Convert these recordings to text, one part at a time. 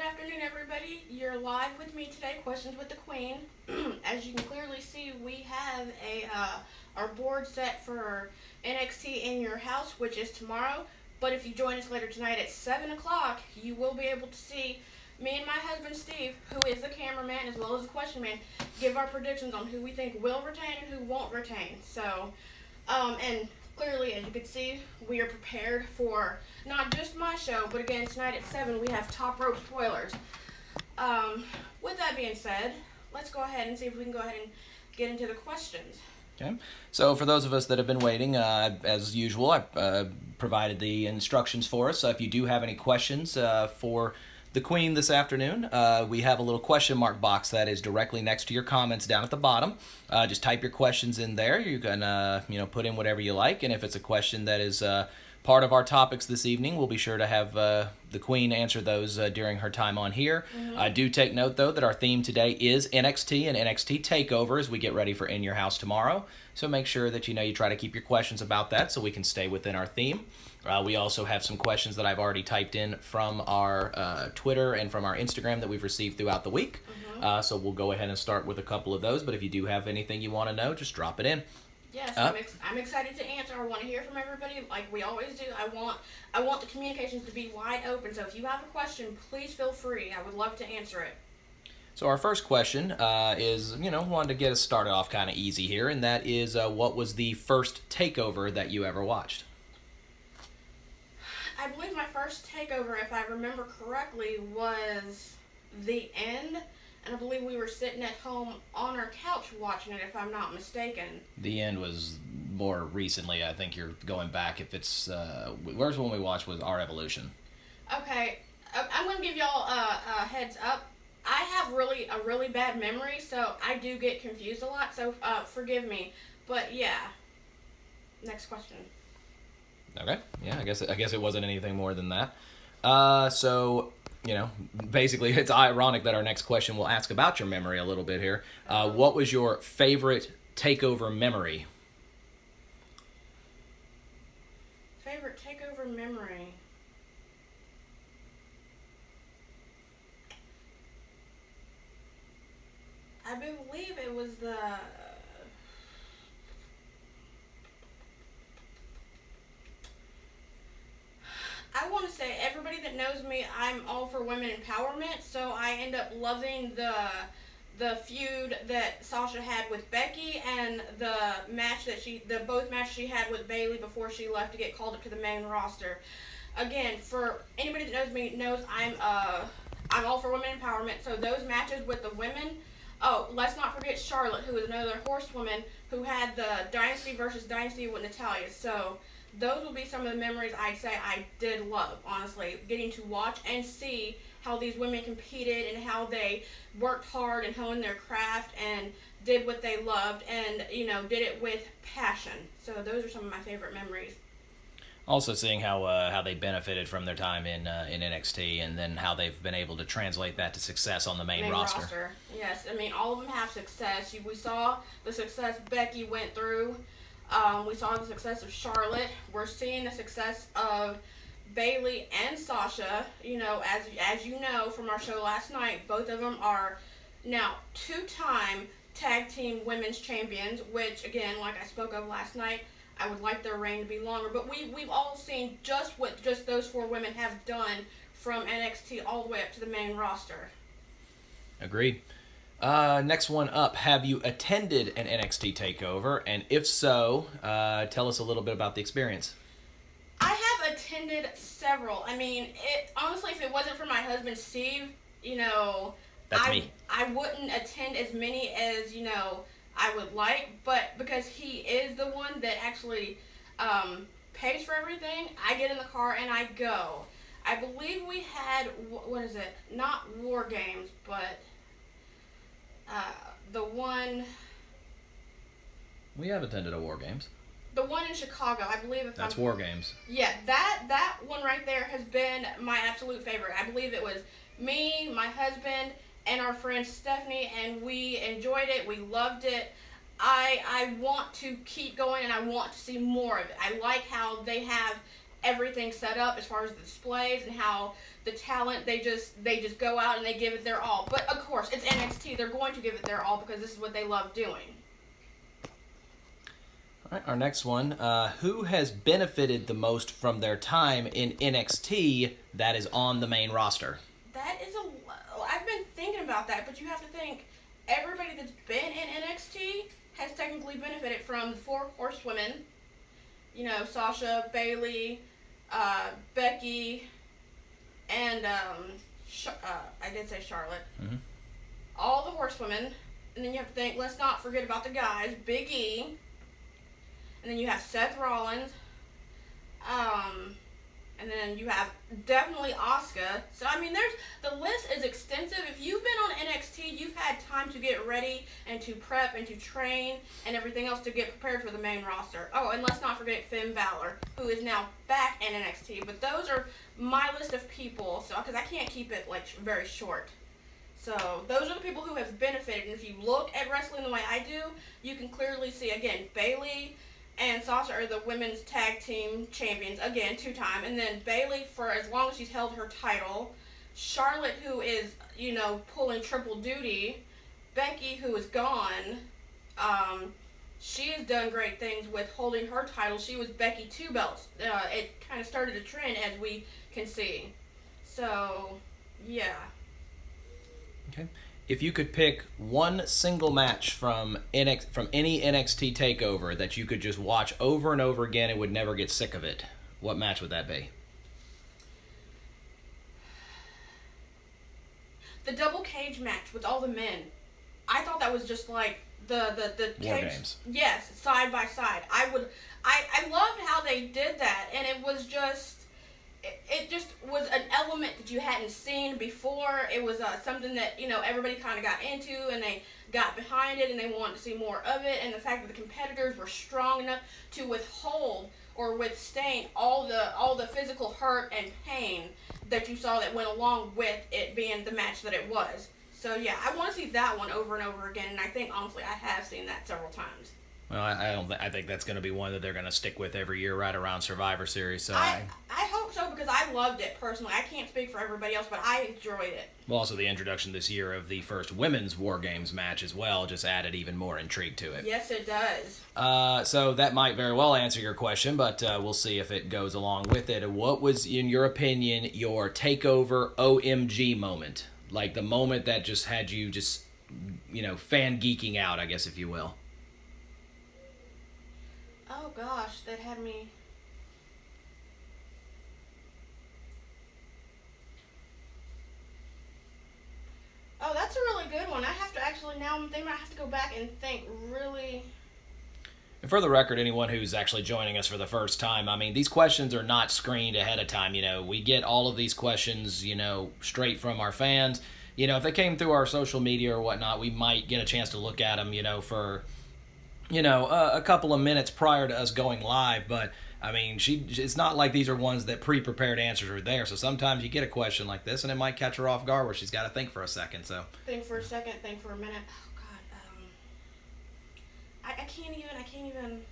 afternoon, everybody. You're live with me today, Questions with the Queen. As you can clearly see, we have our board set for NXT In Your House, which is tomorrow. But if you join us later tonight at 7 o'clock, you will be able to see me and my husband, Steve, who is the cameraman as well as the question man, give our predictions on who we think will retain and who won't retain. So, and clearly, as you can see, we are prepared for not just my show, but again, tonight at 7, we have top rope spoilers. With that being said, let's go ahead and see if we can go ahead and get into the questions. Okay. So for those of us that have been waiting, as usual, I provided the instructions for us. So if you do have any questions for the Queen this afternoon, we have a little question mark box that is directly next to your comments down at the bottom. Just type your questions in there. You can put in whatever you like, and if it's a question that is part of our topics this evening, we'll be sure to have the Queen answer those during her time on here. Mm-hmm. I do take note, though, that our theme today is NXT and NXT Takeover as we get ready for In Your House tomorrow. So make sure that you try to keep your questions about that so we can stay within our theme. We also have some questions that I've already typed in from our Twitter and from our Instagram that we've received throughout the week. Mm-hmm. So we'll go ahead and start with a couple of those. But if you do have anything you want to know, just drop it in. Yes, I'm excited to answer. I want to hear from everybody like we always do. I want the communications to be wide open. So if you have a question, please feel free. I would love to answer it. So our first question is, wanted to get us started off kind of easy here, and that is, what was the first takeover that you ever watched? I believe my first takeover, if I remember correctly, was The End. And I believe we were sitting at home on our couch watching it, if I'm not mistaken. The End was more recently. I think you're going back. If it's where's one we watched was Our Evolution. Okay, I'm going to give y'all a heads up. I have a really bad memory, so I do get confused a lot. So forgive me. But yeah, next question. Okay. Yeah, I guess it wasn't anything more than that. So. Basically, it's ironic that our next question will ask about your memory a little bit here. What was your favorite takeover memory? Favorite takeover memory? I believe it was the... I want to say, everybody that knows me, I'm all for women empowerment, so I end up loving the feud that Sasha had with Becky and the both matches she had with Bayley before she left to get called up to the main roster. Again, for anybody that knows me knows I'm all for women empowerment, so those matches with the women. Oh, let's not forget Charlotte, who is another horsewoman who had the Dynasty versus Dynasty with Natalya. So those will be some of the memories I'd say I did love, honestly. Getting to watch and see how these women competed and how they worked hard and honed their craft and did what they loved and, did it with passion. So those are some of my favorite memories. Also seeing how they benefited from their time in NXT and then how they've been able to translate that to success on the main roster. Yes, all of them have success. We saw the success Becky went through. We saw the success of Charlotte. We're seeing the success of Bayley and Sasha. As you know from our show last night, both of them are now 2-time tag team women's champions, which, again, like I spoke of last night, I would like their reign to be longer. But we've all seen just what those 4 women have done from NXT all the way up to the main roster. Agreed. Next one up, have you attended an NXT takeover? And if so, tell us a little bit about the experience. I have attended several. Honestly, if it wasn't for my husband, Steve, That's me. I wouldn't attend as many as, I would like. But because he is the one that actually pays for everything, I get in the car and I go. I believe we had, what is it? Not War Games, but... the one... We have attended a War Games. The one in Chicago, I believe. That's War Games. Yeah, that one right there has been my absolute favorite. I believe it was me, my husband, and our friend Stephanie, and we enjoyed it. We loved it. I want to keep going, and I want to see more of it. I like how they have everything's set up as far as the displays and how the talent they just go out and they give it their all. But of course, it's NXT. They're going to give it their all because this is what they love doing. All right, our next one. Who has benefited the most from their time in NXT that is on the main roster? That is I've been thinking about that, but you have to think everybody that's been in NXT has technically benefited from the 4 horsewomen. You know, Sasha, Bayley, Becky, and I did say Charlotte. Mm-hmm. All the horsewomen. And then you have to think, let's not forget about the guys. Big E. And then you have Seth Rollins. And then you have definitely Asuka. So, I mean, the list is extensive. If you've been on NXT, you've had time to get ready and to prep and to train and everything else to get prepared for the main roster. Oh, and let's not forget Finn Balor, who is now back in NXT. But those are my list of people, so because I can't keep it, like, very short. So, those are the people who have benefited. And if you look at wrestling the way I do, you can clearly see, again, Bayley and Sasha are the women's tag team champions, again, 2-time. And then Bayley, for as long as she's held her title. Charlotte, who is, you know, pulling triple duty. Becky, who is gone. She has done great things with holding her title. She was Becky 2 belts. It kind of started a trend, as we can see. So, yeah. Okay. If you could pick one single match from any NXT Takeover that you could just watch over and over again and would never get sick of it, what match would that be? The double cage match with all the men. I thought that was just like the War cage. Games. Yes, side by side. I loved how they did that, and it was just. It just was an element that you hadn't seen before. It was something that, you know, everybody kind of got into, and they got behind it, and they wanted to see more of it. And the fact that the competitors were strong enough to withhold or withstand all the physical hurt and pain that you saw that went along with it being the match that it was. So yeah, I want to see that one over and over again, and I think honestly I have seen that several times. Well, I think that's going to be one that they're going to stick with every year right around Survivor Series. So I hope so, because I loved it personally. I can't speak for everybody else, but I enjoyed it. Well, also the introduction this year of the first women's War Games match as well just added even more intrigue to it. Yes, it does. So that might very well answer your question, but we'll see if it goes along with it. What was, in your opinion, your Takeover OMG moment? Like the moment that just had you just, you know, fan geeking out, I guess, if you will. Oh gosh, that had me. Oh, that's a really good one. I have to actually, now I'm thinking I have to go back and think really. And for the record, anyone who's actually joining us for the first time, I mean, these questions are not screened ahead of time. You know, we get all of these questions, you know, straight from our fans. You know, if they came through our social media or whatnot, we might get a chance to look at them, you know, for, you know, a couple of minutes prior to us going live. But I mean, it's not like these are ones that pre-prepared answers are there. So sometimes you get a question like this, and it might catch her off guard where she's got to think for a second. So think for a second, think for a minute. Oh God, I can't even.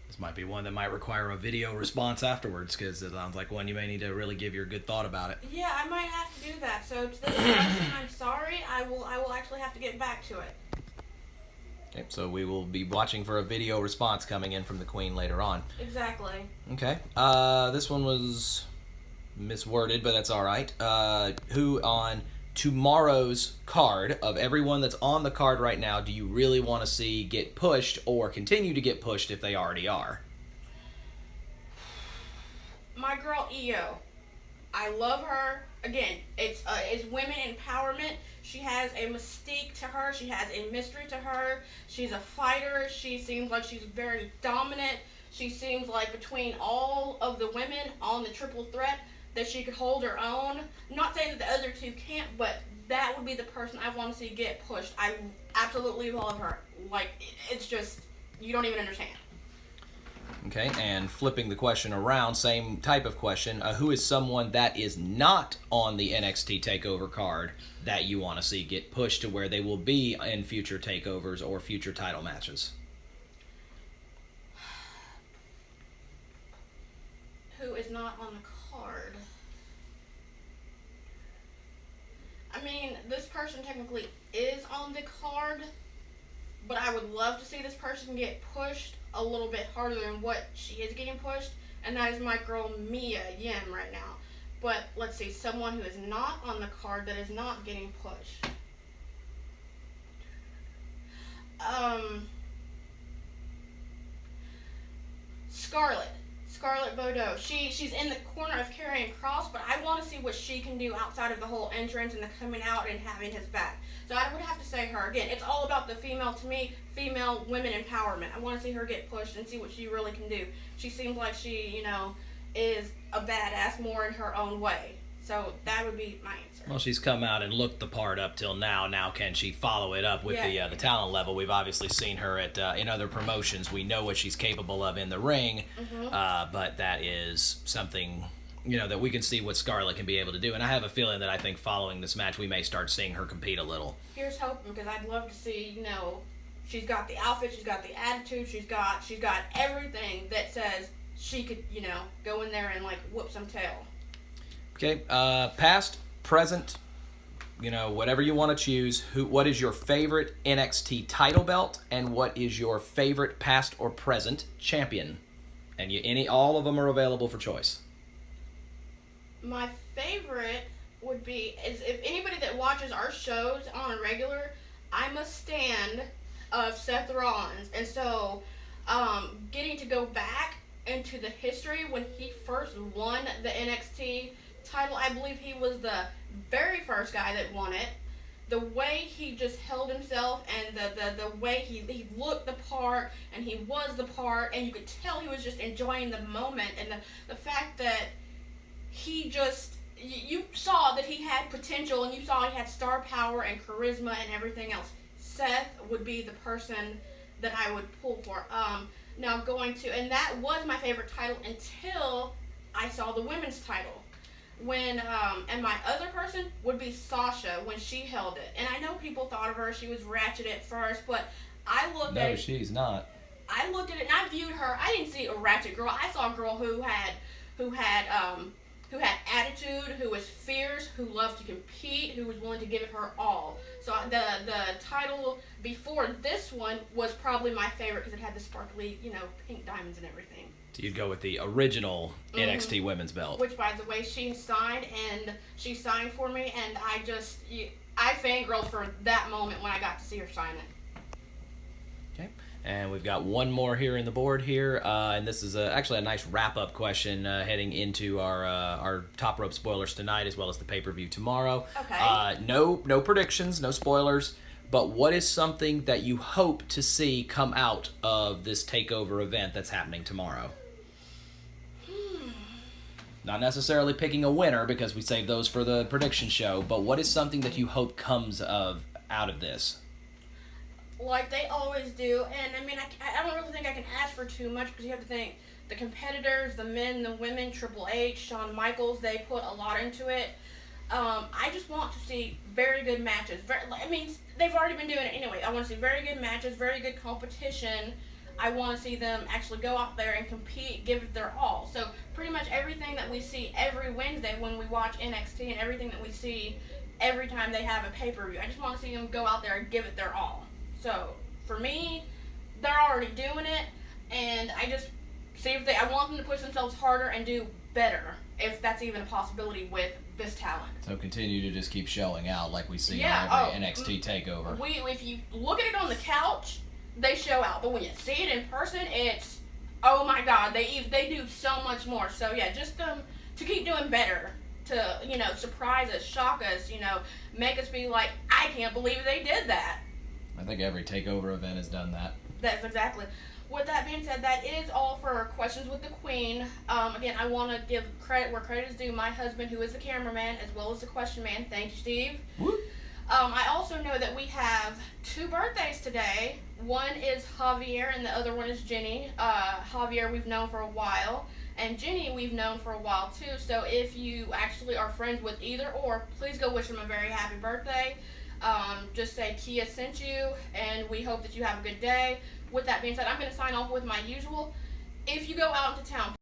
This might be one that might require a video response afterwards, because it sounds like one you may need to really give your good thought about it. Yeah, I might have to do that. So to this question, I'm sorry. I will actually have to get back to it. Okay, so we will be watching for a video response coming in from the Queen later on. Exactly. Okay. This one was misworded, but that's all right. Who on tomorrow's card, of everyone that's on the card right now, do you really want to see get pushed or continue to get pushed if they already are? My girl Io. I love her. Again, it's women empowerment. She has a mystique to her. She has a mystery to her. She's a fighter. She seems like she's very dominant. She seems like between all of the women on the triple threat that she could hold her own. I'm not saying that the other two can't, but that would be the person I want to see get pushed. I absolutely love her. Like, it's just, you don't even understand. Okay, and flipping the question around, same type of question. Who is someone that is not on the NXT TakeOver card that you want to see get pushed to where they will be in future takeovers or future title matches? is not on the card. I mean, this person technically is on the card, but I would love to see this person get pushed a little bit harder than what she is getting pushed, and that is my girl Mia Yim right now. But let's see, someone who is not on the card that is not getting pushed. Scarlett Bordeaux. She's in the corner of Karrion Kross, but I want to see what she can do outside of the whole entrance and the coming out and having his back. So I would have to say her. Again, it's all about the female, to me, female women empowerment. I want to see her get pushed and see what she really can do. She seems like she, is a badass more in her own way. So that would be my answer. Well, she's come out and looked the part up till now. Now, can she follow it up with the talent level? We've obviously seen her at in other promotions. We know what she's capable of in the ring, but that is something that we can see what Scarlett can be able to do. And I have a feeling that I think following this match, we may start seeing her compete a little. Here's hoping, because I'd love to see she's got the outfit, she's got the attitude, she's got everything that says she could go in there and whoop some tail. Okay, past, present, whatever you want to choose. What is your favorite NXT title belt, and what is your favorite past or present champion? And all of them are available for choice. My favorite would be if anybody that watches our shows on a regular, I'm a stan of Seth Rollins, and so getting to go back into the history when he first won the NXT title. I believe he was the very first guy that won it. The way he just held himself, and the way he looked the part, and he was the part, and you could tell he was just enjoying the moment, and the fact that he just, you saw that he had potential, and you saw he had star power and charisma and everything else. Seth would be the person that I would pull for. Now and that was my favorite title until I saw the women's title. And my other person would be Sasha when she held it. And I know people thought of her, she was ratchet at first, but I looked at it. No, she's not. I looked at it and I viewed her. I didn't see a ratchet girl. I saw a girl who had attitude, who was fierce, who loved to compete, who was willing to give it her all. So the title before this one was probably my favorite because it had the sparkly, pink diamonds and everything. So you'd go with the original NXT women's belt. Which, by the way, she signed for me, and I fangirled for that moment when I got to see her sign it. Okay. And we've got one more here in the board here, and this is actually a nice wrap-up question heading into our top rope spoilers tonight, as well as the pay-per-view tomorrow. Okay. No predictions, no spoilers, but what is something that you hope to see come out of this takeover event that's happening tomorrow? Not necessarily picking a winner, because we save those for the prediction show, but what is something that you hope comes out of this? Like they always do, and I mean, I don't really think I can ask for too much, because you have to think the competitors, the men, the women, Triple H, Shawn Michaels, they put a lot into it. I just want to see very good matches. They've already been doing it anyway. I want to see very good matches, very good competition. I want to see them actually go out there and compete, give it their all. So pretty much everything that we see every Wednesday when we watch NXT, and everything that we see every time they have a pay-per-view, I just want to see them go out there and give it their all. So for me, they're already doing it, and I just see if I want them to push themselves harder and do better, if that's even a possibility with this talent. So continue to just keep showing out like we see on every NXT takeover. If you look at it on the couch, they show out, but when you see it in person, it's, oh my God, they do so much more. So yeah, just to keep doing better, to surprise us, shock us, make us be like, I can't believe they did that. I think every takeover event has done that. That's exactly. With that being said, that is all for questions with the Queen. Again, I want to give credit where credit is due. My husband, who is the cameraman, as well as the question man. Thank you, Steve. Whoop. I also know that we have 2 birthdays today. One is Javier, and the other one is Jenny. Javier we've known for a while, and Jenny we've known for a while too. So if you actually are friends with either or, please go wish them a very happy birthday. Just say Kia sent you, and we hope that you have a good day. With that being said, I'm going to sign off with my usual. If you go out into town,